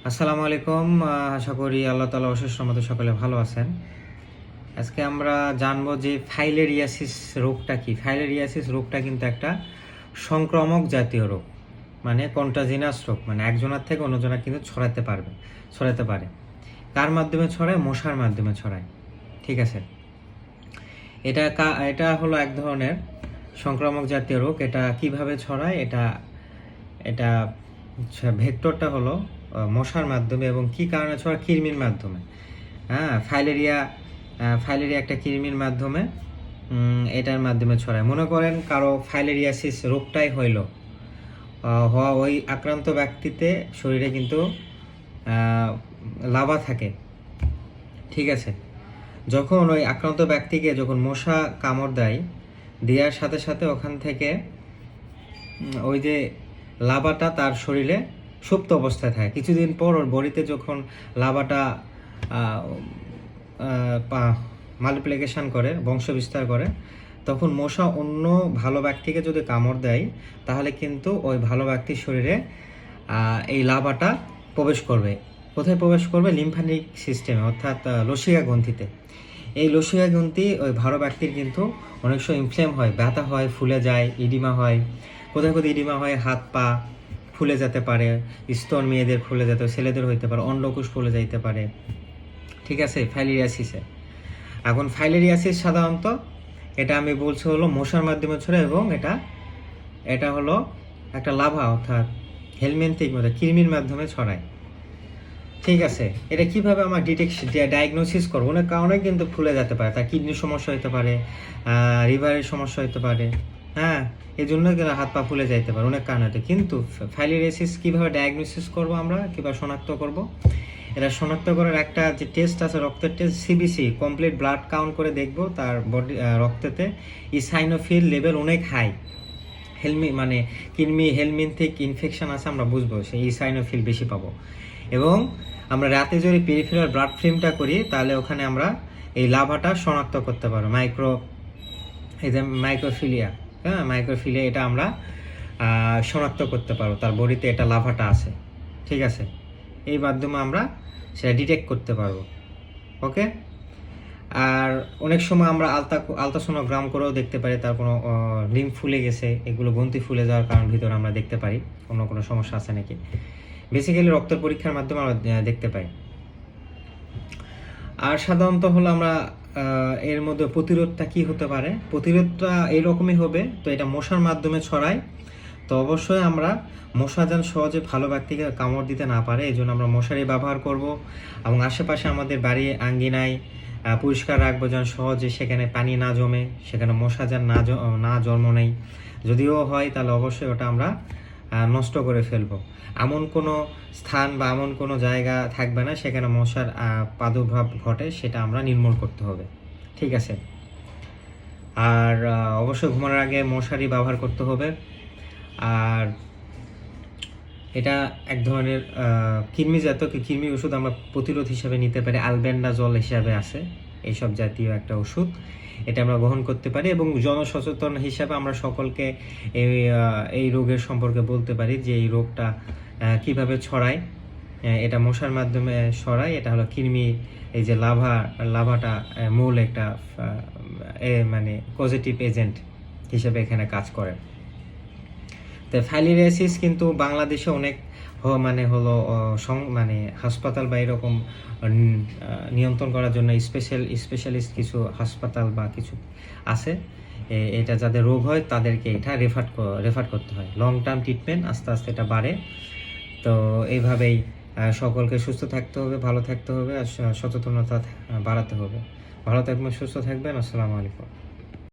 আসসালামু আলাইকুম। আশা করি আল্লাহ তাআলা অশেষ রহমতে সকলে ভালো আছেন। আজকে আমরা জানবো যে ফাইলেরিয়াসিস রোগটা কি। ফাইলেরিয়াসিস রোগটা কিন্তু একটা সংক্রামক জাতীয় রোগ, মানে কন্টাজিনাস রোগ, মানে একজনের থেকে অন্যজনের কিন্তু ছড়াতে পারে। কার মাধ্যমে ছড়ায়? মশার মাধ্যমে ছড়ায়। ঠিক আছে, এটা হলো এক ধরনের সংক্রামক জাতীয় রোগ। এটা কিভাবে ছড়ায়? এটা এটা ভেক্টরটা হলো মশার মাধ্যমে, এবং কি কারণে ছড়ায়? কৃমির মাধ্যমে। হ্যাঁ, ফাইলেরিয়া একটা কৃমির মাধ্যমে, এটার মাধ্যমে ছড়ায়। মনে করেন কারো ফাইলেরিয়াসিস রোগটাই হইল, হওয়া ওই আক্রান্ত ব্যক্তিতে শরীরে কিন্তু লাভা থাকে। ঠিক আছে, যখন ওই আক্রান্ত ব্যক্তিকে যখন মশা কামড় দেওয়ার সাথে সাথে ওখান থেকে ওই যে লাভাটা তার শরীরে সুপ্ত অবস্থায় থাকে। কিছুদিন পর ওর বডিতে যখন লাভাটা মাল্টিপ্লিকেশন করে, বংশ বিস্তার করে, তখন মশা অন্য ভালো ব্যক্তিকে যদি কামড় দেয়, তাহলে কিন্তু ওই ভালো ব্যক্তির শরীরে এই লাভাটা প্রবেশ করবে। কোথায় প্রবেশ করবে? লিম্ফ্যাটিক সিস্টেমে, অর্থাৎ লসিকা গ্রন্থিতে। এই লসিকা গ্রন্থি ওই ভালো ব্যক্তির কিন্তু অনেক সময় ইনফ্লেম হয়, ব্যথা হয়, ফুলে যায়, ইডিমা হয়। কোথায় কোথায় ইডিমা হয়? হাত পা ফুলে যেতে পারে, স্তন মেয়েদের ফুলে যেতে পারে, ছেলেদের হইতে পারে, অন্ডকোষ ফুলে যাইতে পারে। ঠিক আছে, ফাইলেরিয়াসিসে। এখন ফাইলেরিয়াসিস সাধারণত এটা আমি বলছি হলো মশার মাধ্যমে ছড়ায়, এবং এটা হলো একটা লাভা, অর্থাৎ হেলমেন্থিক মধ্যে কৃমির মাধ্যমে ছড়ায়। ঠিক আছে, এটা কিভাবে আমরা ডায়াগনোসিস করবো? অনেক কারণে কিন্তু ফুলে যেতে পারে। তার কিডনির সমস্যা হতে পারে, লিভারের সমস্যা হতে পারে। হ্যাঁ, এই জন্য হাত পা ফুলে যাইতে পারে, অনেক কারণ হতে। কিন্তু ফাইলেরিয়াসিস কিভাবে ডায়াগনোসিস করব, আমরা কিভাবে শনাক্ত করব? এটা শনাক্ত করার একটা যে টেস্ট আছে, রক্তের test, CBC, complete blood count করে দেখব তার বডি রক্তেতে ইসাইনোফিল লেভেল অনেক হাই। মানে হেলমিনথিক ইনফেকশন আছে, আমরা বুঝবো সেই ইসাইনোফিল বেশি পাবো। এবং আমরা রাতে যদি পেরিফেরাল ব্লাড ফিল্মটা করি, তাহলে ওখানে আমরা এই লাভাটা শনাক্ত করতে পারবো। মাইক্রোফিলিয়া, হ্যাঁ, মাইক্রোফিলিয়া, এটা আমরা শনাক্ত করতে পারবো তার বডিতে এটা লাভাটা আছে। ঠিক আছে, এই মাধ্যমে আমরা সেটা ডিটেক্ট করতে পারবো। ওকে। আর অনেক সময় আমরা আলট্রাসোনোগ্রাম করেও দেখতে পারি তার কোনো লিম্ফ ফুলে গেছে, এগুলো গ্রন্থি ফুলে যাওয়ার কারণ ভিতরে আমরা দেখতে পারি কোনো সমস্যা আছে নাকি। বেসিক্যালি রক্তের পরীক্ষার মাধ্যমে আমরা দেখতে পাই। আর সাধারণত হলো আমরা এর মধ্যে প্রতিরোধটা কি হতে পারে? প্রতিরোধটা এইরকমই হবে। তো এটা মশার মাধ্যমে ছড়ায়, তো অবশ্যই আমরা মশা যেন সহজে ভালো ব্যক্তিকে কামড় দিতে না পারে, এই জন্য আমরা মশারি ব্যবহার করব, এবং আশেপাশে আমাদের বাড়ি আঙ্গিনায় পরিষ্কার রাখবো, যেন সহজে সেখানে পানি না জমে, সেখানে মশা যেন না জন্ম নেয়। যদিও হয় তাহলে অবশ্যই ওটা আমরা নষ্ট করে ফেলবো। এমন কোনো স্থান বা এমন কোনো জায়গা থাকবে না সেখানে মশার প্রাদুর্ভাব ঘটে, সেটা আমরা নির্মূল করতে হবে। ঠিক আছে। আর অবশ্যই ঘুমানোর আগে মশারি ব্যবহার করতে হবে। আর এটা এক ধরনের কৃমি ওষুধ আমরা প্রতিরোধ হিসাবে নিতে পারি। আলবেন্ডাজল হিসাবে আছে, এইসব জাতীয় একটা ওষুধ, এটা আমরা গ্রহণ করতে পারি। এবং জনসচেতন হিসাবে আমরা সকলকে এই রোগের সম্পর্কে বলতে পারি যে এই রোগটা কিভাবে ছড়ায়। এটা মশার মাধ্যমে ছড়ায়। এটা হলো কৃমি, এই যে লাভাটা মূল একটা মানে পজিটিভ এজেন্ট হিসেবে এখানে কাজ করে। তো ফাইলেরিয়াসিস কিন্তু বাংলাদেশে অনেক মানে হাসপাতাল বা এরকম নিয়ন্ত্রণ করার জন্য স্পেশালিস্ট কিছু হাসপাতাল বা কিছু আছে। এটা যাদের রোগ হয় তাদেরকে এটা রেফার করতে হয়। লং টার্ম ট্রিটমেন্ট, আস্তে আস্তে এটা বাড়ে। তো এইভাবেই সকলকে সুস্থ থাকতে হবে, ভালো থাকতে হবে, আর সচেতনতা বাড়াতে হবে। ভালো থাকবেন, সুস্থ থাকবেন। আসসালামু আলাইকুম।